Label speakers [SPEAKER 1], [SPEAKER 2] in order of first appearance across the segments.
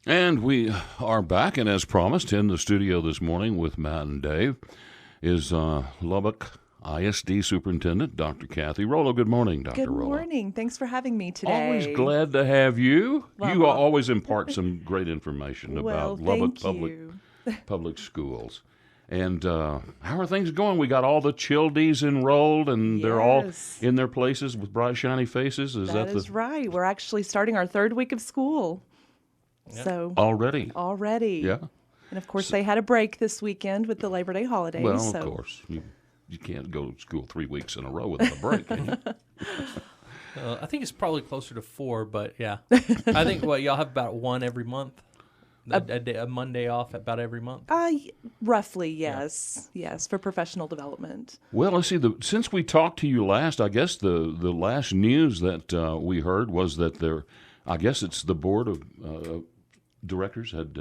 [SPEAKER 1] And we are back, and as promised, in the studio this morning with Matt and Dave is Lubbock ISD Superintendent Dr. Kathy Rollo. Good morning, Dr.
[SPEAKER 2] Good
[SPEAKER 1] Rollo.
[SPEAKER 2] morning. Thanks for having me today.
[SPEAKER 1] Always glad to have you.
[SPEAKER 2] Well,
[SPEAKER 1] you always impart some great information
[SPEAKER 2] well,
[SPEAKER 1] about Lubbock
[SPEAKER 2] thank
[SPEAKER 1] public schools. And how are things going? We got all the childies enrolled, and they're all
[SPEAKER 2] Yes.
[SPEAKER 1] in their places with bright, shiny faces.
[SPEAKER 2] That is right. We're actually starting our third week of school.
[SPEAKER 3] Yep.
[SPEAKER 2] So
[SPEAKER 1] already?
[SPEAKER 2] Yeah. And of course, they had a break this weekend with the Labor Day holiday.
[SPEAKER 1] Well,
[SPEAKER 2] so.
[SPEAKER 1] of course. You can't go to school 3 weeks in a row without a break, can you?
[SPEAKER 3] I think it's probably closer to 4, but yeah. I think, y'all have about one every month? A Monday off about every month?
[SPEAKER 2] Roughly, yes. Yeah. Yes, for professional development.
[SPEAKER 1] Well, let's see. Since we talked to you last, I guess the last news that we heard was that I guess it's the board of directors had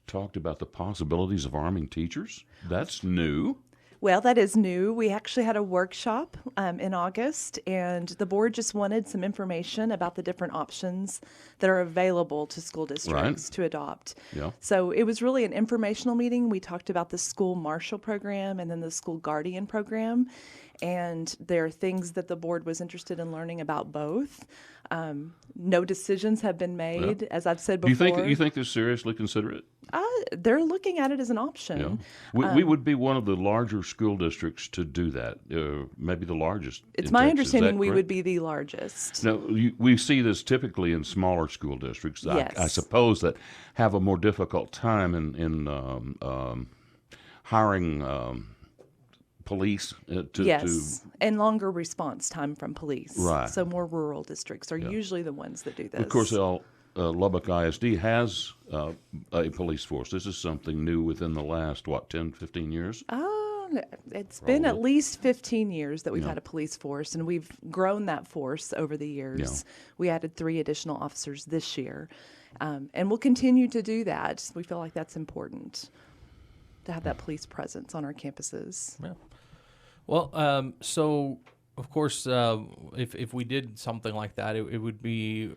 [SPEAKER 1] talked about the possibilities of arming teachers. That's new.
[SPEAKER 2] Well, that is new. We actually had a workshop in August, and the board just wanted some information about the different options that are available to school districts to adopt.
[SPEAKER 1] Yeah.
[SPEAKER 2] So it was really an informational meeting. We talked about the school marshal program and then the school guardian program, and there are things that the board was interested in learning about both. No decisions have been made, as I've said before.
[SPEAKER 1] Do you think they seriously consider it?
[SPEAKER 2] They're looking at it as an option.
[SPEAKER 1] Yeah. We would be one of the larger school districts to do that, maybe the largest.
[SPEAKER 2] It's my understanding we would be the largest.
[SPEAKER 1] Now, we see this typically in smaller school districts,
[SPEAKER 2] Yes.
[SPEAKER 1] I suppose, that have a more difficult time in hiring police
[SPEAKER 2] Yes, and longer response time from police.
[SPEAKER 1] Right.
[SPEAKER 2] So more rural districts are usually the ones that do this.
[SPEAKER 1] Of course, Lubbock ISD has a police force. This is something new within the last, 10, 15 years?
[SPEAKER 2] It's been at least 15 years that we've had a police force, and we've grown that force over the years.
[SPEAKER 1] Yeah.
[SPEAKER 2] We added 3 additional officers this year, and we'll continue to do that. We feel like that's important to have that police presence on our campuses.
[SPEAKER 3] Yeah. Well, so, of course, if we did something like that, it would be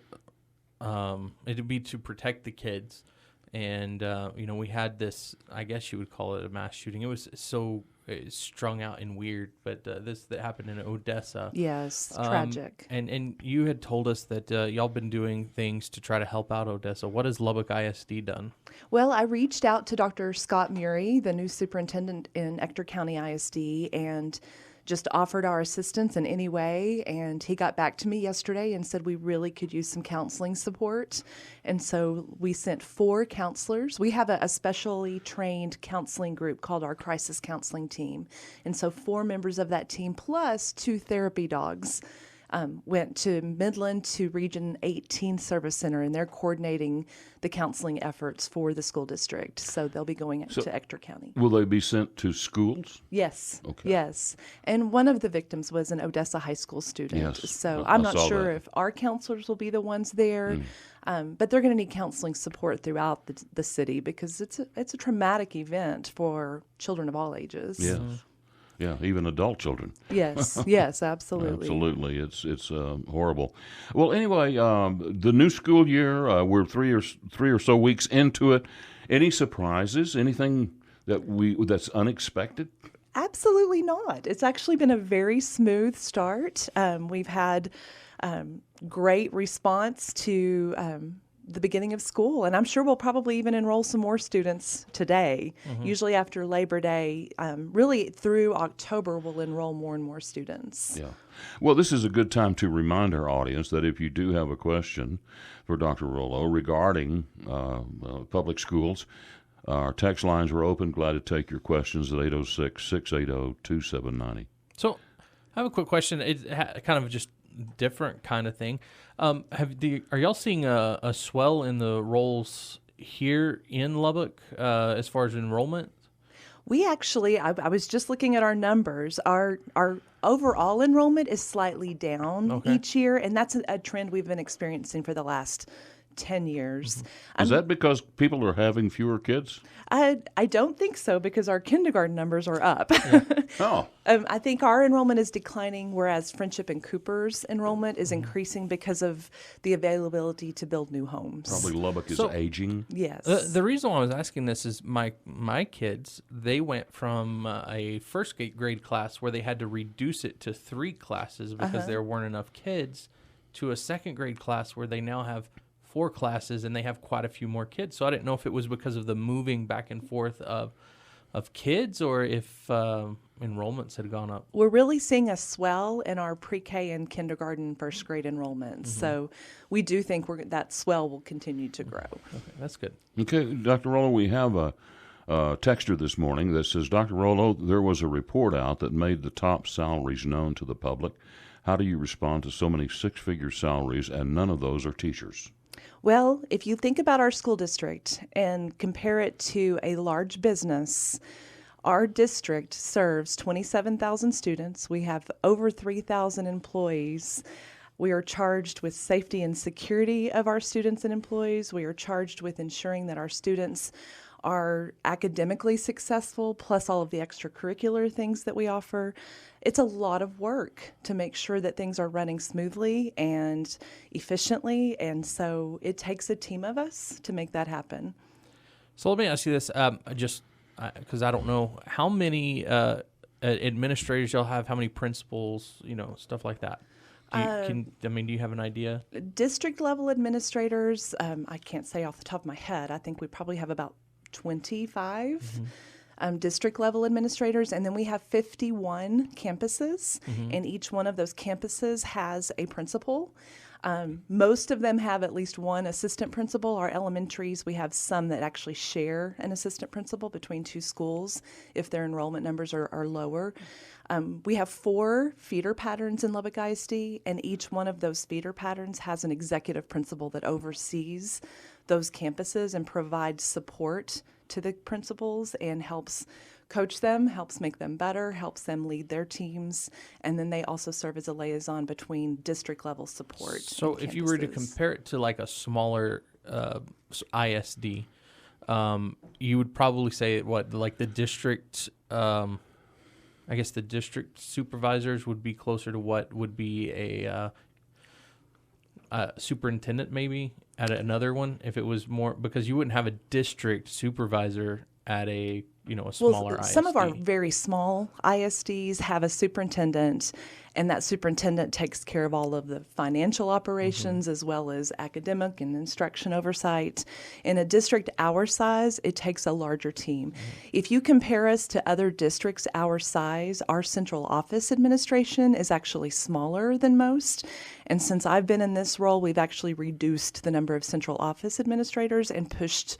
[SPEAKER 3] it'd be to protect the kids. And, we had this, I guess you would call it a mass shooting. It was so strung out and weird, but this that happened in Odessa.
[SPEAKER 2] Yes, tragic.
[SPEAKER 3] And you had told us that y'all been doing things to try to help out Odessa. What has Lubbock ISD done?
[SPEAKER 2] Well, I reached out to Dr. Scott Murray, the new superintendent in Ector County ISD, and just offered our assistance in any way. And he got back to me yesterday and said we really could use some counseling support. And so we sent 4 counselors. We have a specially trained counseling group called our crisis counseling team. And so 4 members of that team plus 2 therapy dogs went to Midland to Region 18 Service Center, and they're coordinating the counseling efforts for the school district. So they'll be going to Ector County.
[SPEAKER 1] Will they be sent to schools?
[SPEAKER 2] Yes.
[SPEAKER 1] Okay.
[SPEAKER 2] Yes. And one of the victims was an Odessa high school student.
[SPEAKER 1] Yes.
[SPEAKER 2] So
[SPEAKER 1] I
[SPEAKER 2] I'm not
[SPEAKER 1] saw
[SPEAKER 2] sure
[SPEAKER 1] that.
[SPEAKER 2] if our counselors will be the ones there, but they're going to need counseling support throughout the city because it's a traumatic event for children of all ages.
[SPEAKER 1] Yes. Yeah, even adult children.
[SPEAKER 2] Yes. Yes, absolutely.
[SPEAKER 1] Absolutely, it's horrible. Well, anyway, the new school year, we're three or so weeks into it. Any surprises? Anything that's unexpected?
[SPEAKER 2] Absolutely not. It's actually been a very smooth start. We've had great response to the beginning of school, and I'm sure we'll probably even enroll some more students today. Usually after Labor Day, really through October, we'll enroll more and more students.
[SPEAKER 1] Yeah. Well, this is a good time to remind our audience that if you do have a question for Dr. Rollo regarding public schools, our text lines are open. Glad to take your questions at 806-680-2790.
[SPEAKER 3] So I have a quick question. It's kind of just different kind of thing. Are y'all seeing a swell in the roles here in Lubbock as far as enrollment?
[SPEAKER 2] We actually, I was just looking at our numbers. Our overall enrollment is slightly down each year, and that's a trend we've been experiencing for the last 10 years.
[SPEAKER 1] Is that because people are having fewer kids?
[SPEAKER 2] I don't think so, because our kindergarten numbers are up.
[SPEAKER 1] Oh,
[SPEAKER 2] I think our enrollment is declining, whereas Friendship and Cooper's enrollment is increasing because of the availability to build new homes.
[SPEAKER 1] probably Lubbock is
[SPEAKER 3] So-
[SPEAKER 1] aging.
[SPEAKER 2] Yes.
[SPEAKER 3] The reason why I was asking this is my kids, they went from a first grade class where they had to reduce it to 3 classes because there weren't enough kids, to a second grade class where they now have 4 classes and they have quite a few more kids. So I didn't know if it was because of the moving back and forth of kids, or if enrollments had gone up.
[SPEAKER 2] We're really seeing a swell in our pre-K and kindergarten first grade enrollments. So we do think that swell will continue to grow.
[SPEAKER 3] Okay, that's good.
[SPEAKER 1] Okay, Dr. Rollo, we have a texter this morning that says, Dr. Rollo, there was a report out that made the top salaries known to the public. How do you respond to so many 6-figure salaries and none of those are teachers?
[SPEAKER 2] Well, if you think about our school district and compare it to a large business, our district serves 27,000 students. We have over 3,000 employees. We are charged with safety and security of our students and employees. We are charged with ensuring that our students are academically successful, plus all of the extracurricular things that we offer. It's a lot of work to make sure that things are running smoothly and efficiently, and so it takes a team of us to make that happen.
[SPEAKER 3] So let me ask you this, because I don't know how many administrators y'all have, how many principals, stuff like that. Do you have an idea?
[SPEAKER 2] District level administrators, I can't say off the top of my head. I think we probably have about 25 district level administrators, and then we have 51 campuses, and each one of those campuses has a principal. Most of them have at least one assistant principal. Our elementaries, we have some that actually share an assistant principal between 2 schools if their enrollment numbers are lower. We have 4 feeder patterns in Lubbock ISD, and each one of those feeder patterns has an executive principal that oversees those campuses and provides support to the principals and helps coach them, helps make them better, helps them lead their teams, and then they also serve as a liaison between district level support.
[SPEAKER 3] So if you were to compare it to like a smaller ISD, you would probably say like the district, I guess the district supervisors would be closer to what would be a superintendent maybe at another one, if it was more, because you wouldn't have a district supervisor at a smaller ISD.
[SPEAKER 2] Some of our very small ISDs have a superintendent, and that superintendent takes care of all of the financial operations as well as academic and instruction oversight. In a district our size, it takes a larger team. If you compare us to other districts our size, our central office administration is actually smaller than most. And since I've been in this role, we've actually reduced the number of central office administrators and pushed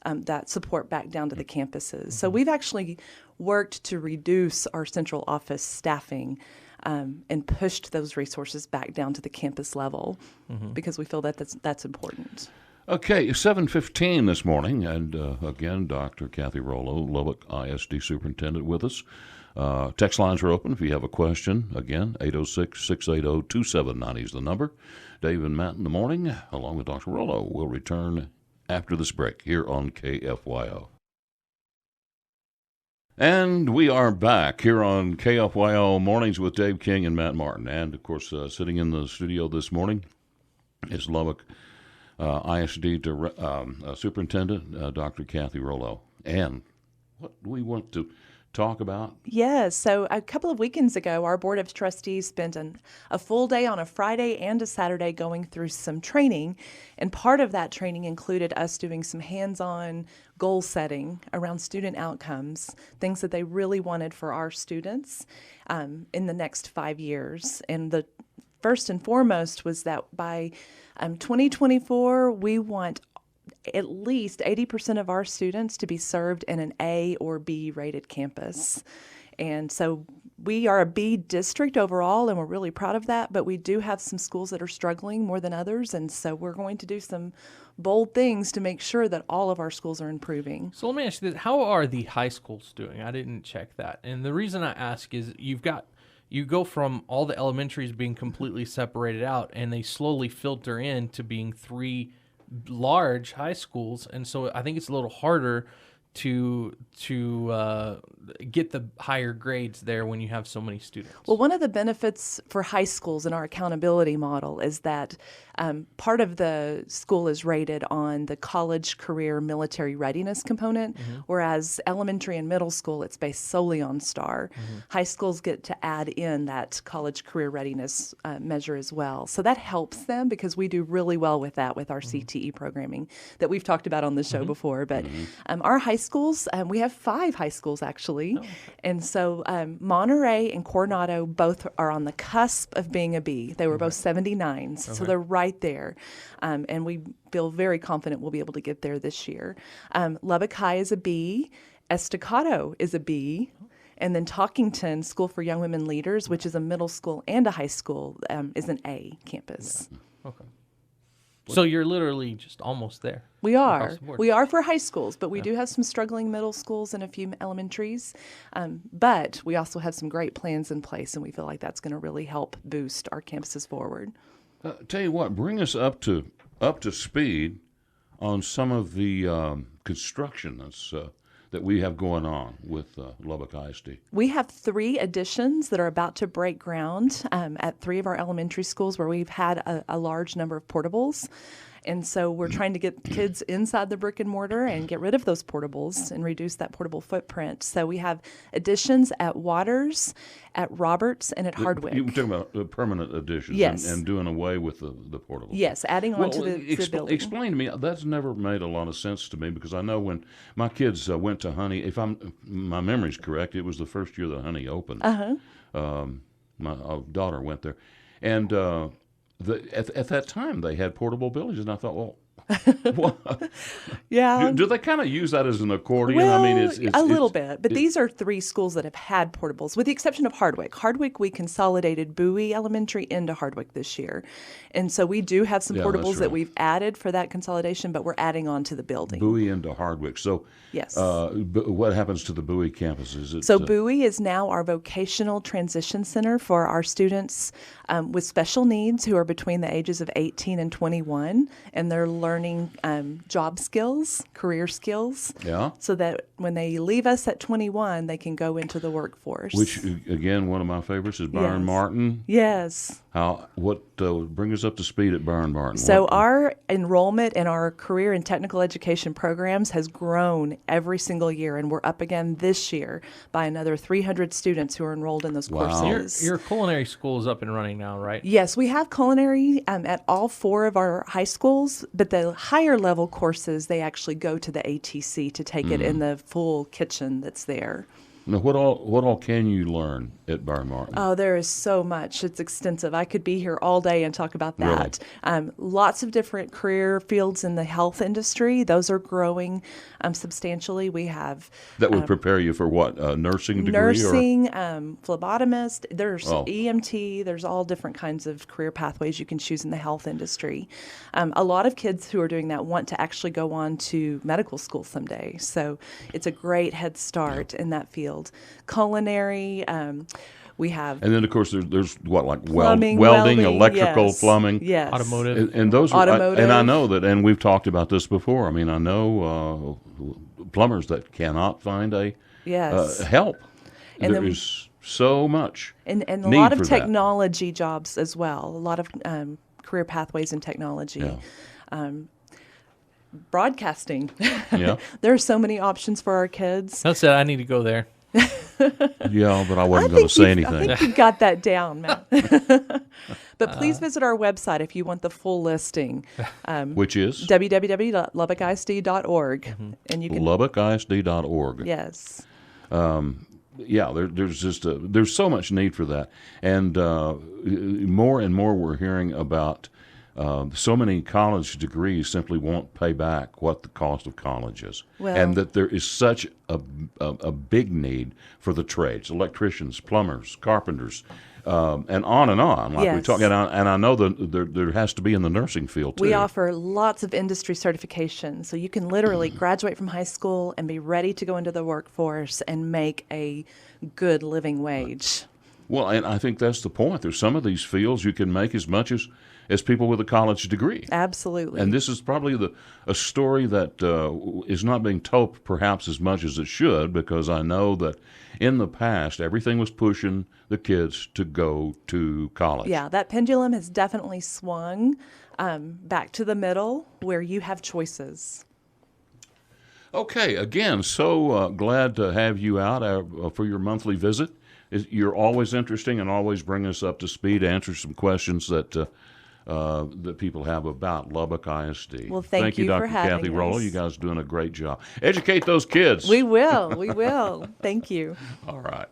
[SPEAKER 2] that support back down to the campuses. So we've actually worked to reduce our central office staffing and pushed those resources back down to the campus level because we feel that that's important.
[SPEAKER 1] Okay, 7:15 this morning, and again, Dr. Kathy Rollo, Lubbock ISD Superintendent, with us. Text lines are open if you have a question. Again, 806-680-2790 is the number. Dave and Matt in the morning, along with Dr. Rollo, will return after this break here on KFYO. And we are back here on KFYO Mornings with Dave King and Matt Martin. And, of course, sitting in the studio this morning is Lubbock ISD Superintendent Dr. Kathy Rollo. And what do we want to talk about?
[SPEAKER 2] Yes. So a couple of weekends ago, our Board of Trustees spent a full day on a Friday and a Saturday going through some training. And part of that training included us doing some hands-on goal setting around student outcomes, things that they really wanted for our students in the next 5 years. And the first and foremost was that by 2024, we want at least 80% of our students to be served in an A or B rated campus. And so we are a B district overall, and we're really proud of that, but we do have some schools that are struggling more than others, and so we're going to do some bold things to make sure that all of our schools are improving.
[SPEAKER 3] So let me ask you this. How are the high schools doing? I didn't check that. And the reason I ask is you go from all the elementaries being completely separated out, and they slowly filter in to being 3 large high schools, and so I think it's a little harder to get the higher grades there when you have so many students.
[SPEAKER 2] Well, one of the benefits for high schools in our accountability model is that part of the school is rated on the college, career, military readiness component, whereas elementary and middle school, it's based solely on STAR. High schools get to add in that college, career readiness measure as well. So that helps them because we do really well with that with our CTE programming that we've talked about on the show before. But our high schools, we have 5 high schools actually. Oh, okay. And so Monterey and Coronado both are on the cusp of being a B. They were both 79s, so they're right there. And we feel very confident we'll be able to get there this year. Lubbock High is a B. Estacado is a B. And then Talkington School for Young Women Leaders, which is a middle school and a high school, is an A campus.
[SPEAKER 3] Yeah. Okay. So you're literally just almost there.
[SPEAKER 2] We are. We are for high schools, but we do have some struggling middle schools and a few elementaries. But we also have some great plans in place, and we feel like that's going to really help boost our campuses forward.
[SPEAKER 1] Tell you what, bring us up to speed on some of the construction that we have going on with Lubbock ISD.
[SPEAKER 2] We have 3 additions that are about to break ground at 3 of our elementary schools where we've had a large number of portables. And so we're trying to get kids inside the brick and mortar and get rid of those portables and reduce that portable footprint. So we have additions at Waters, at Roberts, and at Hardwick.
[SPEAKER 1] You were talking about the permanent additions,
[SPEAKER 2] yes,
[SPEAKER 1] and doing away with the portables.
[SPEAKER 2] Yes, adding on to the building.
[SPEAKER 1] Explain to me, that's never made a lot of sense to me because I know when my kids went to Honey, if my memory's correct, it was the first year that Honey opened. My daughter went there. And at that time, they had portable buildings, and I thought, well,
[SPEAKER 2] yeah.
[SPEAKER 1] Do they kind of use that as an accordion?
[SPEAKER 2] Well,
[SPEAKER 1] I mean, it's
[SPEAKER 2] a little bit. But these are 3 schools that have had portables, with the exception of Hardwick. Hardwick, we consolidated Bowie Elementary into Hardwick this year. And so we do have some portables that we've added for that consolidation, but we're adding on to the building.
[SPEAKER 1] Bowie into Hardwick. So
[SPEAKER 2] yes.
[SPEAKER 1] What happens to the Bowie campus?
[SPEAKER 2] Bowie is now our vocational transition center for our students with special needs who are between the ages of 18 and 21, and they're learning job skills, career skills, so that when they leave us at 21, they can go into the workforce.
[SPEAKER 1] Which, again, one of my favorites is Byron Martin.
[SPEAKER 2] Yes.
[SPEAKER 1] Bring us up to speed at Byron Martin.
[SPEAKER 2] So our enrollment in our career and technical education programs has grown every single year, and we're up again this year by another 300 students who are enrolled in those courses.
[SPEAKER 3] Your culinary school is up and running now, right?
[SPEAKER 2] Yes, we have culinary at all 4 of our high schools, but the higher level courses, they actually go to the ATC to take it in the full kitchen that's there.
[SPEAKER 1] Now, what all can you learn at Byron Martin?
[SPEAKER 2] Oh, there is so much. It's extensive. I could be here all day and talk about that. Really? Lots of different career fields in the health industry. Those are growing substantially. We have...
[SPEAKER 1] That would prepare you for what, nursing degree?
[SPEAKER 2] Nursing, phlebotomist. There's EMT. There's all different kinds of career pathways you can choose in the health industry. A lot of kids who are doing that want to actually go on to medical school someday. So it's a great head start in that field. Culinary, we have...
[SPEAKER 1] And then, of course, there's what, like
[SPEAKER 2] welding,
[SPEAKER 1] electrical, plumbing?
[SPEAKER 2] Yes.
[SPEAKER 3] Automotive.
[SPEAKER 1] And those
[SPEAKER 2] automotive.
[SPEAKER 1] And I know that, and we've talked about this before. I mean, I know plumbers that cannot find help. And there is so much
[SPEAKER 2] and a lot of technology jobs as well. A lot of career pathways in technology. Yeah. Broadcasting. Yeah. There are so many options for our kids.
[SPEAKER 3] That's it. I need to go there.
[SPEAKER 1] Yeah, but I wasn't going to say anything.
[SPEAKER 2] I think you got that down, Matt. But please visit our website if you want the full listing.
[SPEAKER 1] Which is?
[SPEAKER 2] www.lubbockisd.org. And you can
[SPEAKER 1] lubbockisd.org.
[SPEAKER 2] Yes.
[SPEAKER 1] There's so much need for that. And more and more we're hearing about so many college degrees simply won't pay back what the cost of college is. And that there is such a big need for the trades, electricians, plumbers, carpenters, and on, like we talk. And I know that there has to be in the nursing field, too.
[SPEAKER 2] We offer lots of industry certifications. So you can literally graduate from high school and be ready to go into the workforce and make a good living wage.
[SPEAKER 1] Well, and I think that's the point. There's some of these fields you can make as much as people with a college degree.
[SPEAKER 2] Absolutely.
[SPEAKER 1] And this is probably a story that is not being told perhaps as much as it should, because I know that in the past, everything was pushing the kids to go to college.
[SPEAKER 2] Yeah, that pendulum has definitely swung back to the middle where you have choices.
[SPEAKER 1] Okay, again, so glad to have you out for your monthly visit. You're always interesting and always bring us up to speed, answer some questions that people have about Lubbock ISD.
[SPEAKER 2] Well, thank you
[SPEAKER 1] Dr.
[SPEAKER 2] for having
[SPEAKER 1] Kathy Rollo.
[SPEAKER 2] us.
[SPEAKER 1] You guys are doing a great job. Educate those kids.
[SPEAKER 2] We will. We will. Thank you.
[SPEAKER 1] All right.